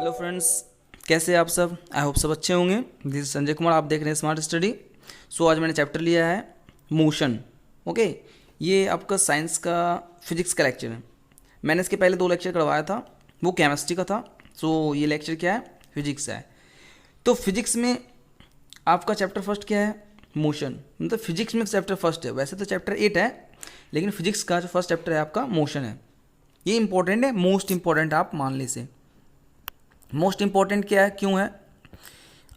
Hello friends, कैसे हैं आप सब। आई होप सब अच्छे होंगे। दिस इज संजय कुमार, आप देख रहे हैं स्मार्ट स्टडी। सो आज मैंने चैप्टर लिया है मोशन। ओके, ये आपका साइंस का फिजिक्स का लेक्चर है। मैंने इसके पहले 2 लेक्चर करवाया था, वो केमिस्ट्री का था। सो ये लेक्चर क्या है, फिजिक्स है। तो फिजिक्स में आपका चैप्टर फर्स्ट क्या है, मोशन। मतलब फिजिक्स में चैप्टर फर्स्ट है, वैसे तो चैप्टर 8 है, लेकिन फिजिक्स का जो फर्स्ट चैप्टर है आपका मोशन है। ये इंपॉर्टेंट है, मोस्ट इंपॉर्टेंट आप मान ले से। मोस्ट इंपॉर्टेंट क्या है, क्यों है,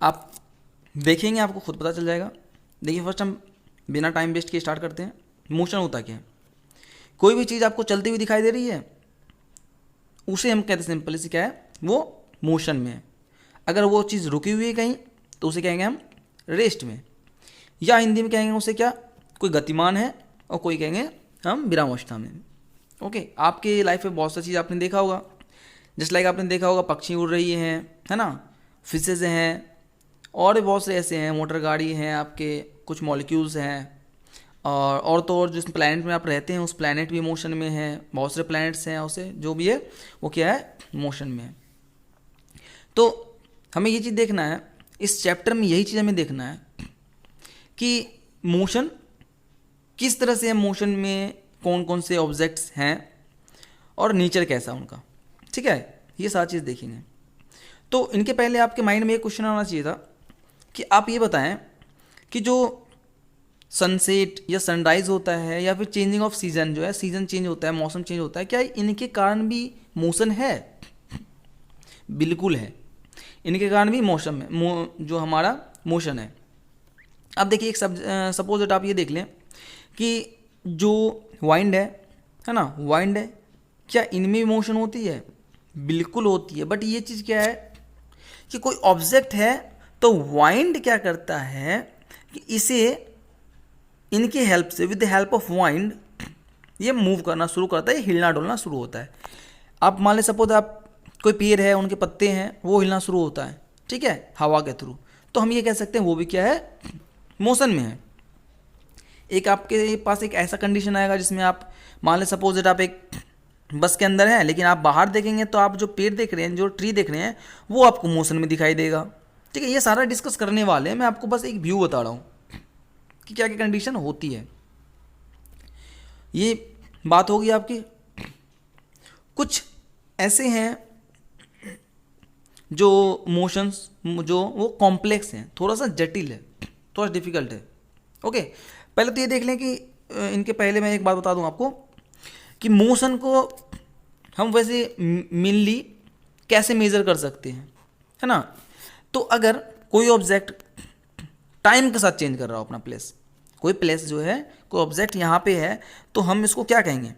आप देखेंगे आपको खुद पता चल जाएगा। देखिए, फर्स्ट हम बिना टाइम वेस्ट किए स्टार्ट करते हैं। मोशन होता क्या है, कोई भी चीज़ आपको चलती हुई दिखाई दे रही है, उसे हम कहते हैं सिंपली से क्या है, वो मोशन में है। अगर वो चीज़ रुकी हुई है कहीं तो उसे कहेंगे हम रेस्ट में, या हिंदी में कहेंगे उसे क्या, कोई गतिमान है, और कोई कहेंगे हम विरामावस्था में। ओके, आपके लाइफ में बहुत सा चीज़ आपने देखा होगा। जस्ट लाइक आपने देखा होगा पक्षी उड़ रही हैं, है ना, फिशेज हैं, और भी बहुत से ऐसे हैं, मोटर गाड़ी हैं, आपके कुछ मॉलिक्यूल्स हैं, और तो और जिस प्लैनेट में आप रहते हैं उस प्लैनेट भी मोशन में है। बहुत सारे प्लैनेट्स हैं, उसे जो भी है वो क्या है, मोशन में है। तो हमें ये चीज़ देखना है, इस चैप्टर में यही चीज़ हमें देखना है कि मोशन किस तरह से है, मोशन में कौन कौन से ऑब्जेक्ट्स हैं और नेचर कैसा उनका, ठीक है, ये सारी चीज़ देखेंगे। तो इनके पहले आपके माइंड में एक क्वेश्चन आना चाहिए था कि आप ये बताएं कि जो सनसेट या सनराइज होता है, या फिर चेंजिंग ऑफ सीजन, जो है सीजन चेंज होता है, मौसम चेंज होता है, क्या इनके कारण भी मोशन है? बिल्कुल है, इनके कारण भी मौसम में जो हमारा मोशन है। अब देखिए, एक सपोज दैट आप ये देख लें कि जो वाइंड है ना, वाइंड है, क्या इनमें भी मोशन होती है? बिल्कुल होती है। बट ये चीज़ क्या है कि कोई ऑब्जेक्ट है तो वाइंड क्या करता है कि इसे इनके हेल्प से, with the help of wind, ये मूव करना शुरू करता है, हिलना डुलना शुरू होता है। आप मान लें सपोज आप कोई पेड़ है, उनके पत्ते हैं, वो हिलना शुरू होता है, ठीक है, हवा के थ्रू। तो हम ये कह सकते हैं वो भी क्या है, मोशन में है। एक आपके पास एक ऐसा कंडीशन आएगा जिसमें आप मान लें सपोज दैट आप एक बस के अंदर है, लेकिन आप बाहर देखेंगे तो आप जो पेड़ देख रहे हैं, जो ट्री देख रहे हैं, वो आपको मोशन में दिखाई देगा, ठीक है। ये सारा डिस्कस करने वाले हैं, मैं आपको बस एक व्यू बता रहा हूँ कि क्या क्या कंडीशन होती है। ये बात होगी आपकी। कुछ ऐसे हैं जो मोशंस जो वो कॉम्प्लेक्स हैं, थोड़ा सा जटिल है, थोड़ा डिफिकल्ट है। ओके, पहले तो ये देख लें कि इनके पहले मैं एक बात बता दूं आपको कि मोशन को हम वैसे मेनली कैसे मेज़र कर सकते हैं, है ना। तो अगर कोई ऑब्जेक्ट टाइम के साथ चेंज कर रहा हो अपना प्लेस, कोई प्लेस जो है, कोई ऑब्जेक्ट यहाँ पे है, तो हम इसको क्या कहेंगे,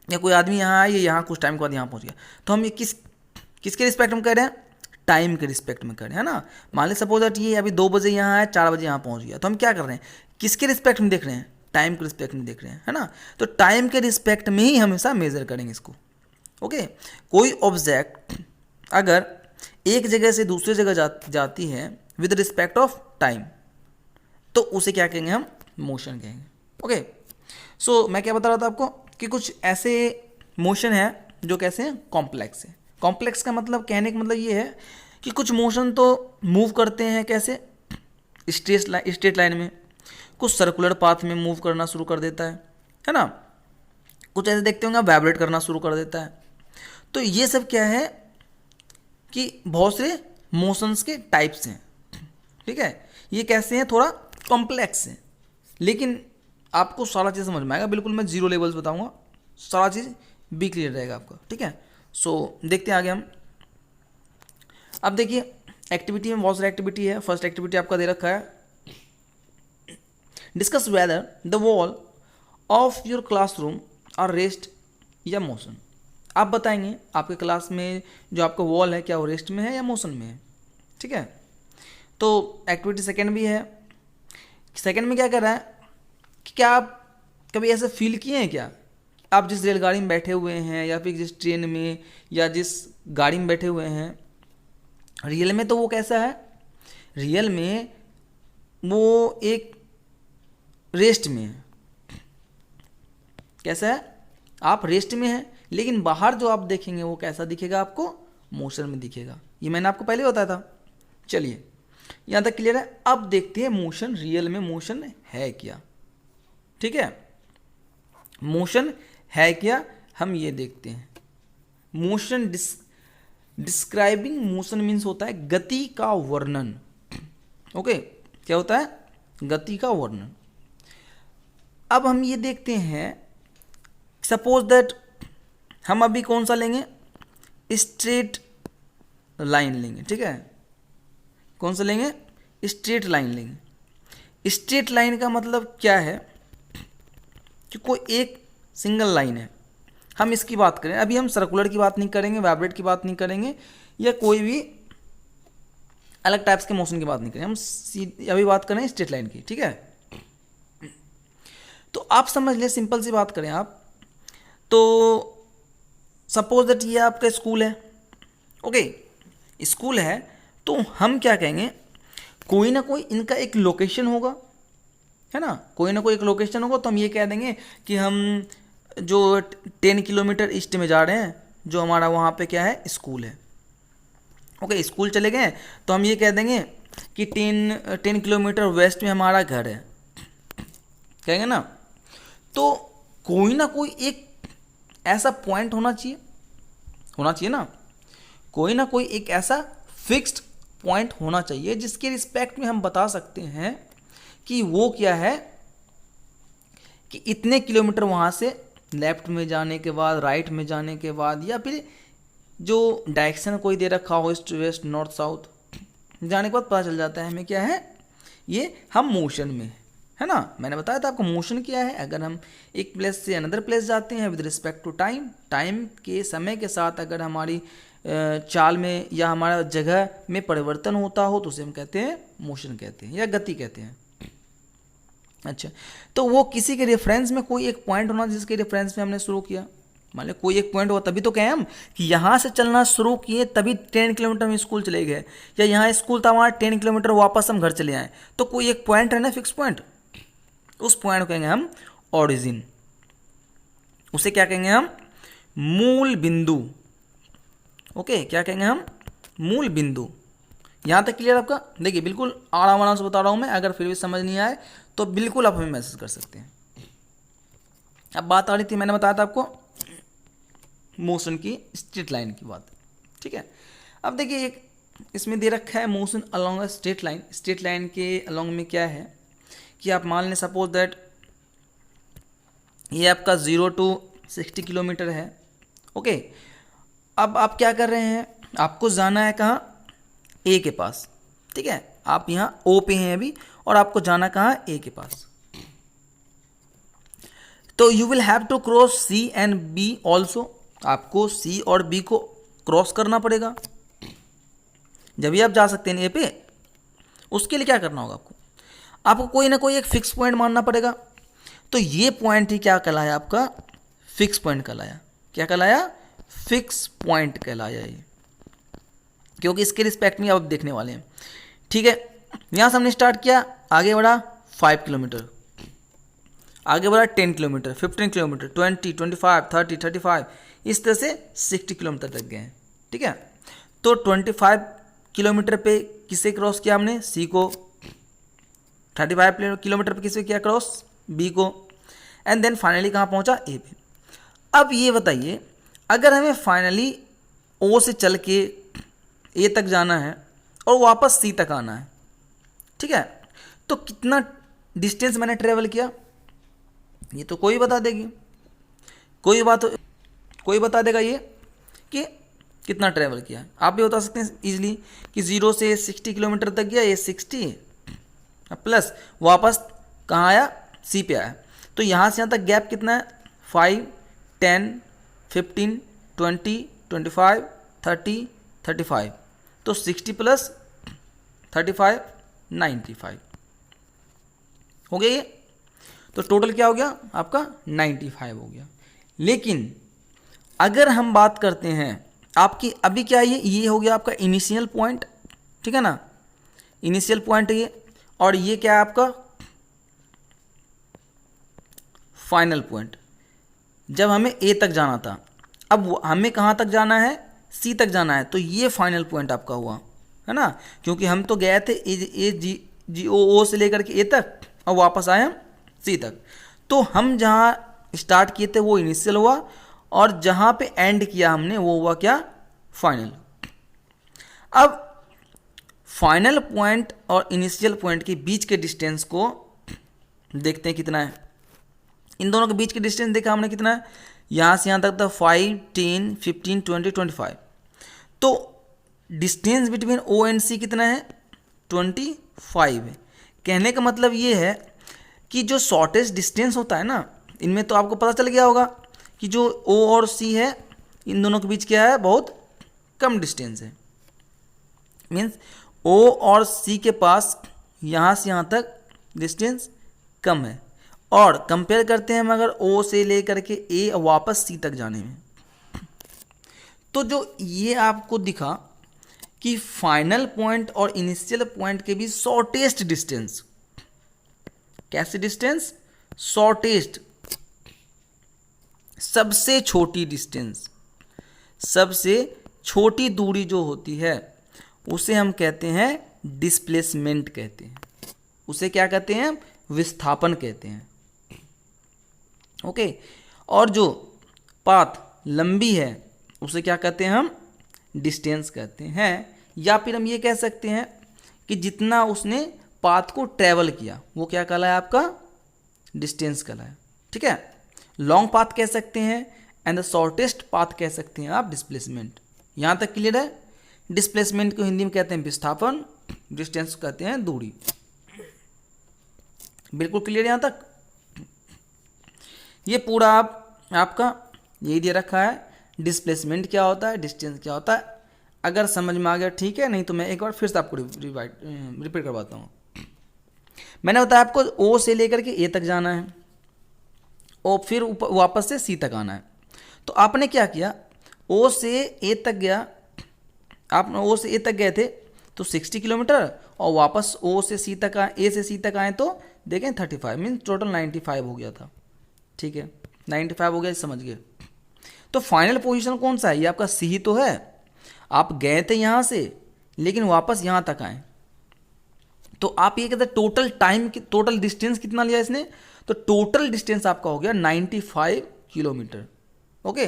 या कोई आदमी यहाँ आया, ये यहाँ कुछ टाइम के बाद यहाँ पहुँच गया, तो हम ये किसके रिस्पेक्ट में कर रहे हैं, टाइम के रिस्पेक्ट में कर रहे हैं, है ना। मान लें सपोज दैट ये अभी 2 बजे यहाँ आया, 4 बजे यहाँ पहुँच गया, तो हम क्या कर रहे हैं, किसके रिस्पेक्ट में देख रहे हैं, टाइम के रिस्पेक्ट में देख रहे हैं, है ना। तो टाइम के रिस्पेक्ट में ही हमेशा मेजर करेंगे इसको। ओके, कोई ऑब्जेक्ट अगर एक जगह से दूसरी जगह जाती है विद रिस्पेक्ट ऑफ टाइम, तो उसे क्या कहेंगे, हम मोशन कहेंगे। ओके, सो मैं क्या बता रहा था आपको कि कुछ ऐसे मोशन है जो कैसे हैं, कॉम्प्लेक्स है। कॉम्प्लेक्स का मतलब, कहने का मतलब ये है कि कुछ मोशन तो मूव करते हैं कैसे, स्ट्रेट लाइन में, कुछ सर्कुलर पाथ में मूव करना शुरू कर देता है ना। कुछ ऐसे देखते होंगे वाइब्रेट करना शुरू कर देता है। तो ये सब क्या है कि बहुत से मोशंस के टाइप्स हैं, ठीक है। ये कैसे हैं, थोड़ा कॉम्प्लेक्स हैं, लेकिन आपको सारा चीज़ समझ में आएगा। बिल्कुल मैं 0 लेवल्स बताऊंगा, सारा चीज़ भी क्लियर रहेगा आपका, ठीक है। सो देखते हैं आगे हम। अब देखिए, एक्टिविटी में बहुत सारी एक्टिविटी है। फर्स्ट एक्टिविटी आपका दे रखा है, discuss whether the wall of your classroom are rest या मोशन। आप बताएंगे आपके क्लास में जो आपका वॉल है, क्या वो रेस्ट में है या मोशन में है, ठीक है। तो एक्टिविटी सेकेंड भी है। सेकेंड में क्या कर रहा है कि क्या आप कभी ऐसे फील किए हैं क्या, आप जिस रेलगाड़ी में बैठे हुए हैं, या फिर जिस ट्रेन में, या जिस गाड़ी में बैठे हुए हैं, रियल में तो वो कैसा है, रियल में वो एक रेस्ट में है। कैसा है, आप रेस्ट में हैं, लेकिन बाहर जो आप देखेंगे वो कैसा दिखेगा आपको, मोशन में दिखेगा। ये मैंने आपको पहले बताया था। चलिए यहाँ तक क्लियर है। अब देखते हैं मोशन रियल में मोशन है क्या। ठीक है, मोशन है क्या हम ये देखते हैं। मोशन डिस्क्राइबिंग मोशन मीन्स होता है गति का वर्णन। ओके, क्या होता है? गति का वर्णन। अब हम ये देखते हैं, सपोज दैट हम अभी कौन सा लेंगे? स्ट्रेट लाइन लेंगे। ठीक है, कौन सा लेंगे? स्ट्रेट लाइन लेंगे। स्ट्रेट लाइन का मतलब क्या है कि कोई एक सिंगल लाइन है। हम इसकी बात करें, अभी हम सर्कुलर की बात नहीं करेंगे, वाइब्रेट की बात नहीं करेंगे, या कोई भी अलग टाइप्स के मोशन की बात नहीं करेंगे। हम अभी बात करें स्ट्रेट लाइन की। ठीक है, तो आप समझ लें, सिंपल सी बात करें आप तो सपोज दैट ये आपका स्कूल है। ओके, स्कूल है तो हम क्या कहेंगे? कोई ना कोई इनका एक लोकेशन होगा, है ना, कोई ना कोई एक लोकेशन होगा। तो हम ये कह देंगे कि हम जो 10 किलोमीटर ईस्ट में जा रहे हैं, जो हमारा वहाँ पे क्या है? स्कूल है। ओके, स्कूल चले गए तो हम ये कह देंगे कि 10 किलोमीटर वेस्ट में हमारा घर है, कहेंगे ना। तो कोई ना कोई एक ऐसा पॉइंट होना चाहिए ना, कोई ना कोई एक ऐसा फिक्स्ड पॉइंट होना चाहिए जिसके रिस्पेक्ट में हम बता सकते हैं कि वो क्या है, कि इतने किलोमीटर वहाँ से लेफ्ट में जाने के बाद, राइट में जाने के बाद, या फिर जो डायरेक्शन कोई दे रखा हो ईस्ट वेस्ट नॉर्थ साउथ, जाने के बाद पता चल जाता है हमें क्या है, ये हम मोशन में, है ना। मैंने बताया था आपको मोशन क्या है। अगर हम एक प्लेस से अनदर प्लेस जाते हैं with respect to time, time के समय के साथ अगर हमारी चाल में या हमारा जगह में परिवर्तन होता हो तो उसे हम कहते हैं मोशन कहते हैं या गति कहते हैं। अच्छा, तो वो किसी के रेफरेंस में कोई एक पॉइंट होना जिसके रेफरेंस में हमने शुरू किया। मान लो कोई एक पॉइंट हुआ, तभी तो कहें हम कि यहाँ से चलना शुरू किए तभी 10 किलोमीटर में स्कूल चले गए, या यहाँ स्कूल था वहाँ 10 किलोमीटर वापस हम घर चले आए। तो कोई एक पॉइंट है ना, फिक्स पॉइंट, उस पॉइंट को कहेंगे हम ओरिजिन। उसे क्या कहेंगे हम? मूल बिंदु। ओके, क्या कहेंगे हम? मूल बिंदु। यहाँ तक क्लियर आपका? देखिए बिल्कुल आराम आराम से बता रहा हूँ मैं, अगर फिर भी समझ नहीं आए तो बिल्कुल आप हमें मैसेज कर सकते हैं। अब बात आ रही थी, मैंने बताया था आपको मोशन की स्ट्रेट लाइन की बात। ठीक है, अब देखिए एक इसमें दे रखा है motion along a straight line. Straight line के अलोंग में क्या है कि आप मान लें सपोज दैट ये आपका 0 to 60 किलोमीटर है। ओके, अब आप क्या कर रहे हैं? आपको जाना है कहाँ? ए के पास। ठीक है, आप यहाँ ओ पे हैं अभी और आपको जाना कहाँ? ए के पास। तो you will have to cross C and B also. आपको सी और बी को क्रॉस करना पड़ेगा जब भी आप जा सकते हैं ए पे। उसके लिए क्या करना होगा आपको कोई ना कोई एक फिक्स पॉइंट मानना पड़ेगा। तो ये पॉइंट ही क्या कहलाया? आपका फिक्स पॉइंट कहलाया। क्या कहलाया? फिक्स पॉइंट कहलाया ये, क्योंकि इसके रिस्पेक्ट में आप देखने वाले हैं। ठीक है, यहाँ से हमने स्टार्ट किया, आगे बढ़ा 5 किलोमीटर, आगे बढ़ा 10 किलोमीटर, 15 किलोमीटर, 20, 25, 30, 35, इस तरह से 60 किलोमीटर तक गए हैं। ठीक है, तो 25 किलोमीटर पे किसे क्रॉस किया हमने? सी को। 35 किलोमीटर पे किसे किया क्रॉस? बी को। एंड देन फाइनली कहाँ पहुँचा? ए पे। अब ये बताइए, अगर हमें फाइनली ओ से चल के ए तक जाना है और वापस सी तक आना है, ठीक है, तो कितना डिस्टेंस मैंने ट्रेवल किया? ये तो कोई बता देगी, कोई बता देगा ये कि कितना ट्रेवल किया। आप भी बता सकते हैं इजीली कि 0 से 60 किलोमीटर तक गया, ये 60 प्लस वापस कहाँ आया? सी पे आया। तो यहाँ से यहाँ तक गैप कितना है? 5, 10, 15, 20, 25, 30, 35। तो 60 प्लस 35, 95 हो गया ये। तो टोटल क्या हो गया आपका? 95 हो गया। लेकिन अगर हम बात करते हैं आपकी, अभी क्या है, ये हो गया आपका इनिशियल पॉइंट, ठीक है ना, इनिशियल पॉइंट ये, और ये क्या है आपका फाइनल पॉइंट, जब हमें ए तक जाना था। अब हमें कहाँ तक जाना है? सी तक जाना है, तो ये फाइनल पॉइंट आपका हुआ, है ना, क्योंकि हम तो गए थे ए जी ओ से लेकर के ए तक और वापस आए हम सी तक। तो हम जहाँ स्टार्ट किए थे वो इनिशियल हुआ और जहाँ पे एंड किया हमने वो हुआ क्या, फाइनल। अब फाइनल पॉइंट और इनिशियल पॉइंट के बीच के डिस्टेंस को देखते हैं कितना है। इन दोनों के बीच के डिस्टेंस देखा हमने कितना है, यहाँ से यहाँ तक था 5, 10, 15, 20, 25। तो डिस्टेंस बिटवीन ओ एंड सी कितना है, 25 है। कहने का मतलब ये है कि जो शॉर्टेस्ट डिस्टेंस होता है ना, इनमें तो आपको पता चल गया होगा कि जो ओ और सी है इन दोनों के बीच क्या है, बहुत कम डिस्टेंस है। मीन्स ओ और सी के पास यहाँ से यहाँ तक डिस्टेंस कम है, और कंपेयर करते हैं हम अगर ओ से लेकर के ए वापस सी तक जाने में, तो जो ये आपको दिखा कि फाइनल पॉइंट और इनिशियल पॉइंट के बीच शॉर्टेस्ट डिस्टेंस, कैसे डिस्टेंस, शॉर्टेस्ट, सबसे छोटी डिस्टेंस, सबसे छोटी दूरी जो होती है उसे हम कहते हैं डिस्प्लेसमेंट कहते हैं, उसे क्या कहते हैं, विस्थापन कहते हैं। ओके, और जो पाथ लंबी है उसे क्या कहते हैं हम, डिस्टेंस कहते हैं। या फिर हम ये कह सकते हैं कि जितना उसने पाथ को ट्रैवल किया वो क्या कहलाया, आपका डिस्टेंस कहलाया। ठीक है, लॉन्ग पाथ कह सकते हैं एंड द शॉर्टेस्ट पाथ कह सकते हैं आप डिस्प्लेसमेंट। यहाँ तक क्लियर है। डिस्प्लेसमेंट को हिंदी में कहते हैं विस्थापन, डिस्टेंस को कहते हैं दूरी। बिल्कुल क्लियर यहाँ तक। ये पूरा आपका यही दे रखा है, डिस्प्लेसमेंट क्या होता है, डिस्टेंस क्या होता है। अगर समझ में आ गया ठीक है, नहीं तो मैं एक बार फिर से आपको रिपीट करवाता हूँ। मैंने बताया आपको ओ से लेकर के ए तक जाना है और फिर वापस से सी तक आना है। तो आपने क्या किया, ओ से ए तक गया, आप ओ से ए तक गए थे तो 60 किलोमीटर, और वापस ओ से सी तक आए, ए से सी तक आए तो देखें 35, मीन टोटल 95 हो गया था। ठीक है, 95 हो गया, समझ गए। तो फाइनल पोजीशन कौन सा है, ये आपका सी ही तो है। आप गए थे यहाँ से लेकिन वापस यहाँ तक आए, तो आप ये कहते हैं टोटल टाइम की, टोटल डिस्टेंस कितना लिया इसने, तो टोटल डिस्टेंस आपका हो गया 95 किलोमीटर। ओके,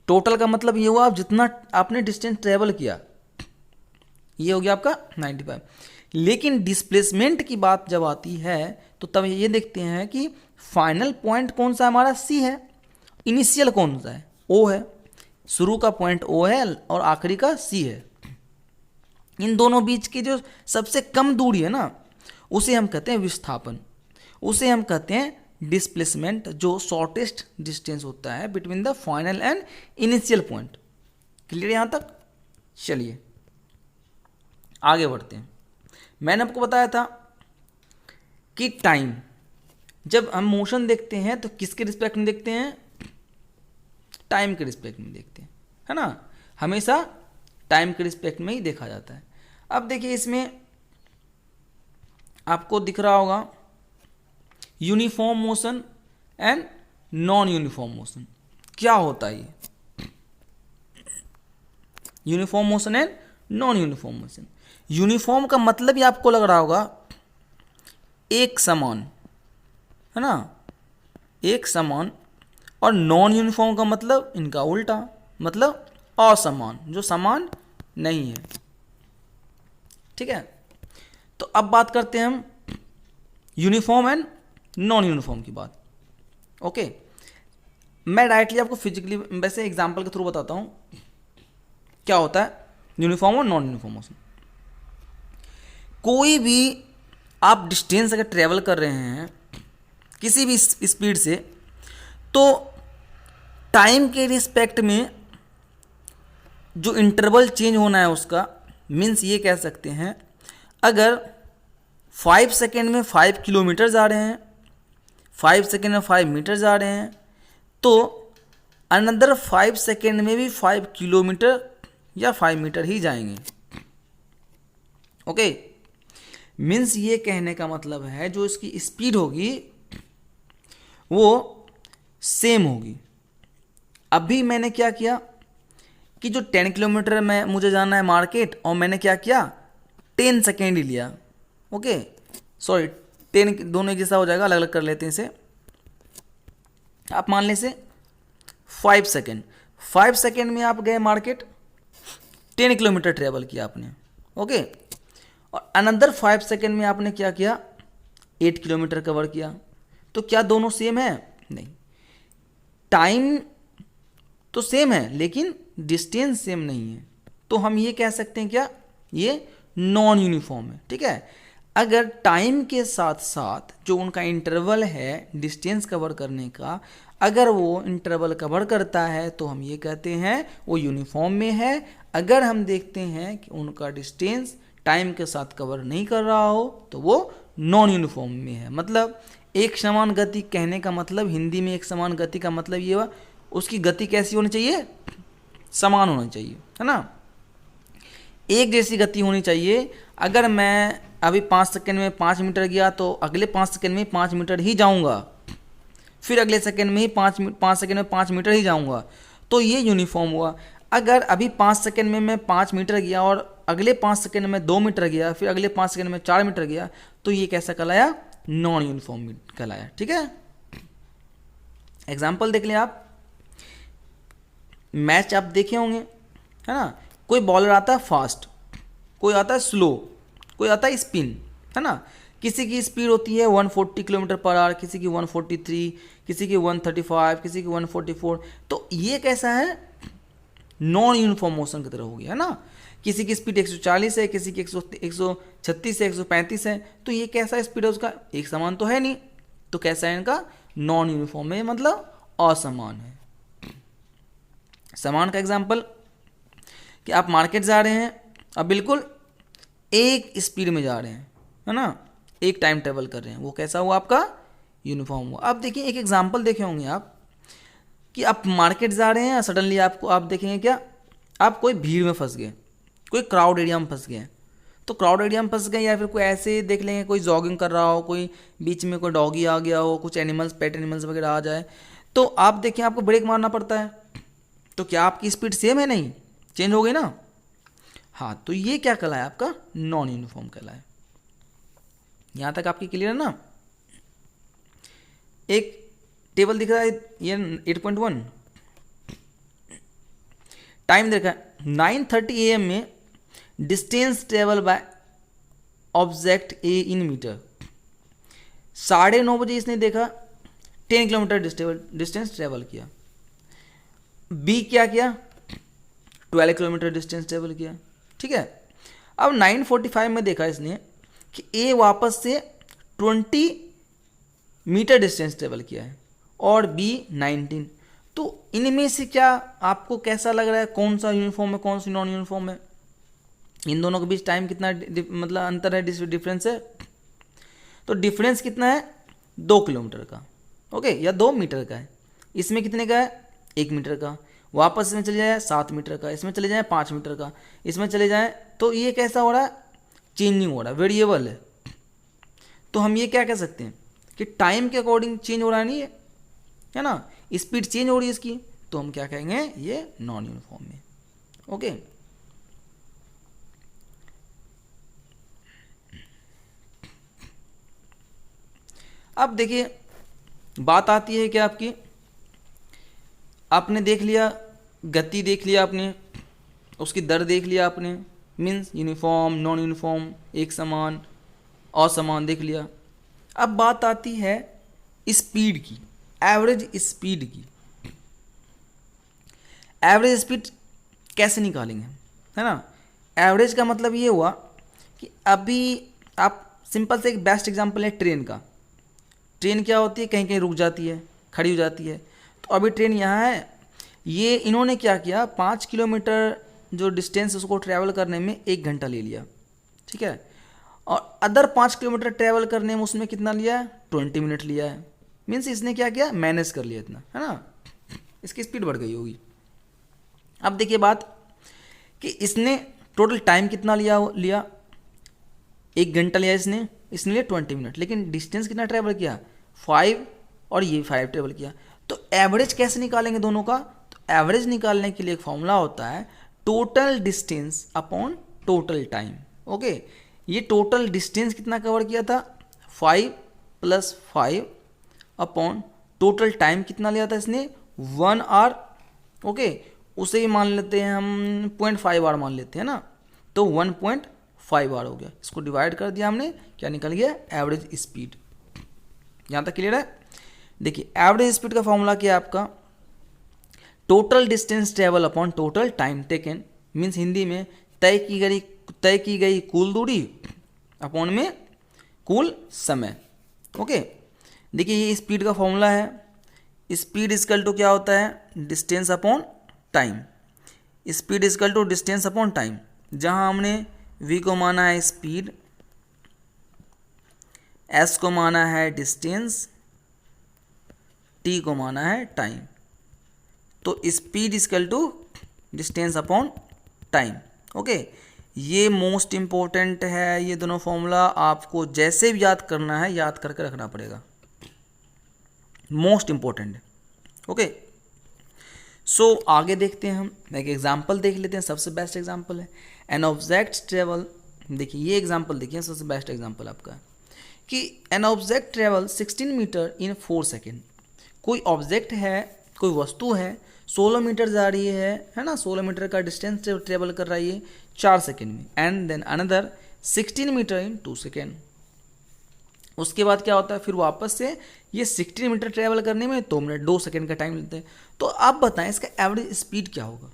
टोटल का मतलब ये हुआ आप जितना आपने डिस्टेंस ट्रेवल किया, ये हो गया आपका 95। लेकिन डिस्प्लेसमेंट की बात जब आती है तो तब ये देखते हैं कि फाइनल पॉइंट कौन सा हमारा सी है, इनिशियल कौन सा है, ओ है। शुरू का पॉइंट ओ है और आखिरी का सी है। इन दोनों बीच की जो सबसे कम दूरी है ना, उसे हम कहते हैं विस्थापन, उसे हम कहते हैं डिस्प्लेसमेंट, जो शॉर्टेस्ट डिस्टेंस होता है between the final and initial point. Clear यहाँ तक। चलिए आगे बढ़ते हैं। मैंने आपको बताया था कि टाइम, जब हम मोशन देखते हैं तो किसके रिस्पेक्ट में देखते हैं, टाइम के रिस्पेक्ट में देखते हैं, है ना, हमेशा टाइम के रिस्पेक्ट में ही देखा जाता है। अब देखिए इसमें आपको दिख रहा होगा uniform motion and non uniform motion. क्या होता है ये uniform motion and non uniform motion? Uniform का मतलब ही आपको लग रहा होगा एक समान, है ना, एक समान। और नॉन यूनिफॉर्म का मतलब इनका उल्टा, मतलब असमान, जो समान नहीं है। ठीक है, तो अब बात करते हैं हम यूनिफॉर्म एंड नॉन यूनिफॉर्म की बात। ओके, मैं डायरेक्टली आपको फिजिकली वैसे एग्जांपल के थ्रू बताता हूं क्या होता है यूनिफॉर्म और नॉन यूनिफॉर्म मोशन। कोई भी आप डिस्टेंस अगर ट्रेवल कर रहे हैं किसी भी स्पीड से, तो टाइम के रिस्पेक्ट में जो इंटरवल चेंज होना है उसका मीन्स ये कह सकते हैं, अगर 5 सेकेंड में 5 किलोमीटर जा रहे हैं, 5 सेकेंड में 5 मीटर जा रहे हैं, तो अनदर 5 सेकेंड में भी 5 किलोमीटर या 5 मीटर ही जाएंगे। ओके, मीन्स ये कहने का मतलब है जो इसकी स्पीड होगी वो सेम होगी। अभी मैंने क्या किया, कि जो 10 किलोमीटर में मुझे जाना है मार्केट, और मैंने क्या किया, 10 सेकेंड ही लिया। ओके, सॉरी 10 दोनों एक जैसा हो जाएगा, अलग अलग कर लेते हैं इसे। आप मान लें इसे 5 सेकेंड, 5 सेकेंड में आप गए मार्केट, 10 किलोमीटर ट्रेवल किया आपने। ओके, और अनदर 5 सेकेंड में आपने क्या किया, 8 किलोमीटर कवर किया। तो क्या दोनों सेम है? नहीं, टाइम तो सेम है लेकिन डिस्टेंस सेम नहीं है। तो हम ये कह सकते हैं क्या, ये नॉन यूनिफॉर्म है। ठीक है, अगर टाइम के साथ साथ जो उनका इंटरवल है डिस्टेंस कवर करने का, अगर वो इंटरवल कवर करता है तो हम ये कहते हैं वो यूनिफॉर्म में है। अगर हम देखते हैं कि उनका डिस्टेंस टाइम के साथ कवर नहीं कर रहा हो तो वो नॉन यूनिफॉर्म में है। मतलब एक समान गति कहने का मतलब, हिंदी में एक समान गति का मतलब ये हुआ उसकी गति कैसी होनी चाहिए, समान होनी चाहिए, है ना, एक जैसी गति होनी चाहिए। अगर मैं अभी 5 सेकंड में 5 मीटर गया तो अगले 5 सेकंड में 5 मीटर ही जाऊंगा, फिर अगले सेकंड में ही 5 सेकंड में 5 मीटर ही जाऊंगा, तो ये यूनिफॉर्म हुआ। अगर अभी 5 सेकंड में मैं 5 मीटर गया और अगले 5 सेकंड में 2 मीटर गया, फिर अगले 5 सेकंड में 4 मीटर गया, तो ये कैसा कहलाया, नॉन यूनिफॉर्म कहलाया। ठीक है, एग्जाम्पल देख लें आप, मैच आप देखे होंगे, है ना, कोई बॉलर आता है फास्ट, कोई आता है स्लो, कोई आता है स्पिन, है ना। किसी की स्पीड होती है 140 किलोमीटर पर आवर, किसी की 143, किसी की 135, किसी की 144। तो ये कैसा है, नॉन यूनिफॉर्म मोशन की तरह हो गया, है ना। किसी की स्पीड 140 है, किसी की 136 है, 135 है, तो ये कैसा स्पीड है उसका, एक समान तो है नहीं। तो कैसा है इनका, नॉन यूनिफॉर्म है, मतलब असमान है। समान का एग्जाम्पल कि आप मार्केट जा रहे हैं, अब बिल्कुल एक स्पीड में जा रहे हैं, है ना, एक टाइम ट्रेवल कर रहे हैं, वो कैसा हुआ आपका, यूनिफॉर्म हुआ। अब देखिए एक एग्जांपल देखे होंगे आप कि आप मार्केट जा रहे हैं, सडनली आप देखेंगे क्या, आप कोई भीड़ में फंस गए, कोई क्राउड एरिया में फंस गए। तो क्राउड एरिया में फंस गए, या फिर कोई ऐसे देख लेंगे कोई जॉगिंग कर रहा हो, कोई बीच में कोई डॉगी आ गया हो, कुछ एनिमल्स, पेट एनिमल्स वगैरह आ जाए, तो आप देखें आपको ब्रेक मारना पड़ता है। तो क्या आपकी स्पीड सेम है, नहीं, चेंज हो गई ना। हाँ, तो ये क्या कहलाया, आपका नॉन यूनिफॉर्म कहलाया। यहां तक आपकी क्लियर है ना। एक टेबल दिख रहा है ये 8.1, टाइम देखा 9:30 AM में distance travel by object A in meter. 9:30 बजे इसने देखा 10 किलोमीटर डिस्टेंस ट्रेवल किया। बी क्या किया, 12 किलोमीटर डिस्टेंस ट्रेवल किया। ठीक है, अब 9:45 में देखा इसने कि ए वापस से 20 मीटर डिस्टेंस ट्रेवल किया है और बी 19। तो इनमें से क्या आपको कैसा लग रहा है, कौन सा यूनिफॉर्म है, कौन सी नॉन यूनिफॉर्म है, इन दोनों के बीच टाइम कितना मतलब अंतर है, डिफरेंस है। तो डिफरेंस कितना है, 2 किलोमीटर का, ओके, या 2 मीटर का है। इसमें कितने का है, 1 मीटर का। वापस इसमें चले जाए 7 मीटर का, इसमें चले जाए 5 मीटर का, इसमें चले जाए, तो ये कैसा हो रहा है, चेंजिंग हो रहा है, वेरिएबल है। तो हम ये क्या कह सकते हैं कि टाइम के अकॉर्डिंग चेंज हो रहा नहीं है ना, स्पीड चेंज हो रही है इसकी, तो हम क्या कहेंगे, ये नॉन यूनिफॉर्म है। ओके, अब देखिए बात आती है क्या आपकी, आपने देख लिया गति, देख लिया आपने उसकी दर, देख लिया आपने, मीन्स यूनिफॉर्म, नॉन यूनिफॉर्म, एक समान, असमान देख लिया। अब बात आती है स्पीड की, एवरेज स्पीड की। एवरेज स्पीड कैसे निकालेंगे, है ना। एवरेज का मतलब ये हुआ कि अभी आप सिंपल से एक बेस्ट एग्जांपल है ट्रेन का। ट्रेन क्या होती है, कहीं कहीं रुक जाती है, खड़ी हो जाती है। तो अभी ट्रेन यहाँ है, ये इन्होंने क्या किया, 5 किलोमीटर जो डिस्टेंस उसको ट्रैवल करने में 1 घंटा ले लिया, ठीक है, और अदर 5 किलोमीटर ट्रैवल करने में उसमें कितना लिया है, 20 मिनट लिया है। मीन्स इसने क्या किया, मैनेज कर लिया इतना, है ना, इसकी स्पीड बढ़ गई होगी। अब देखिए बात कि इसने टोटल टाइम कितना लिया 1 घंटा लिया इसने लिया 20 मिनट, लेकिन डिस्टेंस कितना ट्रैवल किया, 5, और ये 5 ट्रैवल किया। तो एवरेज कैसे निकालेंगे दोनों का, तो एवरेज निकालने के लिए एक फॉर्मूला होता है total distance upon total time. Okay, ये टोटल डिस्टेंस कितना कवर किया था 5 + 5 अपॉन टोटल टाइम कितना लिया था इसने 1 आवर। ओके, उसे ही मान लेते हैं हम 0.5 आवर मान लेते हैं ना, तो 1.5 आवर हो गया। इसको डिवाइड कर दिया हमने, क्या निकल गया एवरेज स्पीड। यहाँ तक क्लियर है। देखिए एवरेज स्पीड का फॉर्मूला क्या है आपका total distance travel upon total time taken, means Hindi में तय की गई कुल दूरी अपॉन में कुल समय। ओके, देखिए ये स्पीड का फॉर्मूला है। स्पीड इक्वल टू क्या होता है distance upon time. Speed equal to distance upon time, जहां हमने v को माना है स्पीड, s को माना है डिस्टेंस, t को माना है टाइम। तो speed equal to distance upon time. Okay, ये मोस्ट इंपॉर्टेंट है। ये दोनों फॉर्मूला आपको जैसे भी याद करना है याद करके रखना पड़ेगा, मोस्ट इंपॉर्टेंट है। ओके, सो आगे देखते हैं हम एक एग्जांपल देख लेते हैं। सबसे बेस्ट एग्जांपल है एन ऑब्जेक्ट ट्रेवल। देखिए ये एग्जांपल देखिए, सबसे बेस्ट एग्जांपल आपका कि an object travel 16 meter in 4 second. कोई ऑब्जेक्ट है, कोई वस्तु है 16 मीटर जा रही है ना, 16 मीटर का डिस्टेंस ट्रेवल कर रही है 4 सेकेंड में। And then another 16 meter in 2 second. उसके बाद क्या होता है फिर वापस से ये 16 मीटर ट्रेवल करने में 2 मिनट 2 सेकेंड का टाइम लेते हैं। तो आप बताएं इसका एवरेज स्पीड क्या होगा।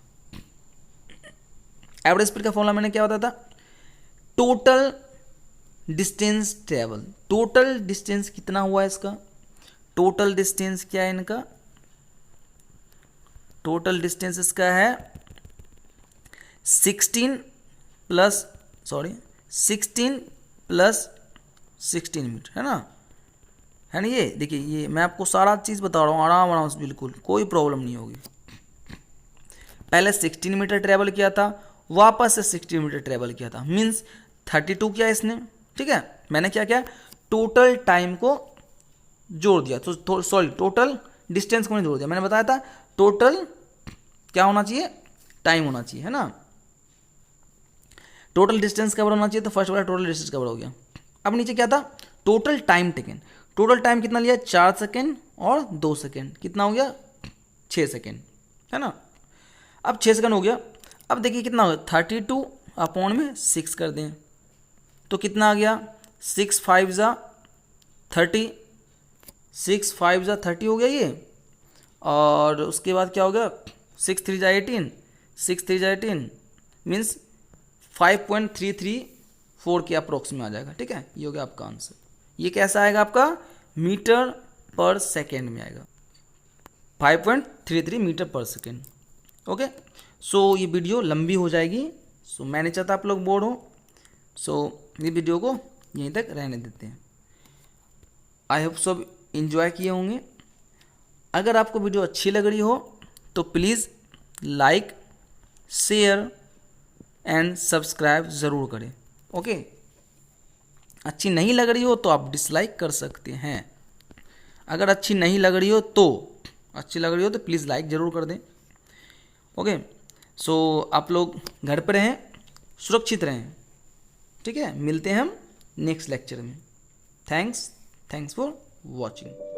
एवरेज स्पीड का फॉर्मूला मैंने क्या बताया था total distance travel. Total distance कितना हुआ इसका, टोटल डिस्टेंस क्या है इनका, टोटल डिस्टेंस इसका है 16 + 16 मीटर है ना, है ना। ये देखिए ये मैं आपको सारा चीज़ बता रहा हूँ आराम से, बिल्कुल कोई प्रॉब्लम नहीं होगी। पहले 16 मीटर ट्रेवल किया था, वापस से 16 मीटर ट्रेवल किया था, मीन्स 32 किया इसने। ठीक है, मैंने क्या किया टोटल टाइम को जोड़ दिया, तो सॉरी टोटल डिस्टेंस को नहीं जोड़ दिया। मैंने बताया था टोटल क्या होना चाहिए टाइम होना चाहिए, है ना। टोटल डिस्टेंस कवर होना चाहिए, तो फर्स्ट वाला टोटल डिस्टेंस कवर हो गया। अब नीचे क्या था total time taken. Total time कितना लिया 4 सेकेंड और 2 सेकेंड, कितना हो गया 6 सेकेंड, है ना। अब 6 सेकेंड हो गया। अब देखिए कितना हो गया 32 अपॉन में 6 कर दें तो कितना आ गया 6 × 5 = 30, 6 × 5 = 30 हो गया ये। और उसके बाद क्या हो गया 6 × 3 = 18, 6 × 3 = 18 मीन्स 5.334 के अप्रोक्स में आ जाएगा। ठीक है, ये हो गया आपका आंसर। ये कैसा आएगा आपका मीटर पर सेकेंड में आएगा, 5.33 मीटर पर सेकेंड। ओके, सो ये वीडियो लंबी हो जाएगी, सो मैं नहीं चाहता आप लोग बोर हो, सो ये वीडियो को यहीं तक रहने देते हैं। आई होप सब इंजॉय किए होंगे। अगर आपको वीडियो अच्छी लग रही हो तो please like share and subscribe ज़रूर करें। ओके, अच्छी नहीं लग रही हो तो आप डिसलाइक कर सकते हैं। अगर अच्छी नहीं लग रही हो तो, अच्छी लग रही हो तो प्लीज़ लाइक ज़रूर कर दें। ओके, सो आप लोग घर पर रहें, सुरक्षित रहें। ठीक है, मिलते हैं हम नेक्स्ट लेक्चर में। Thanks for watching.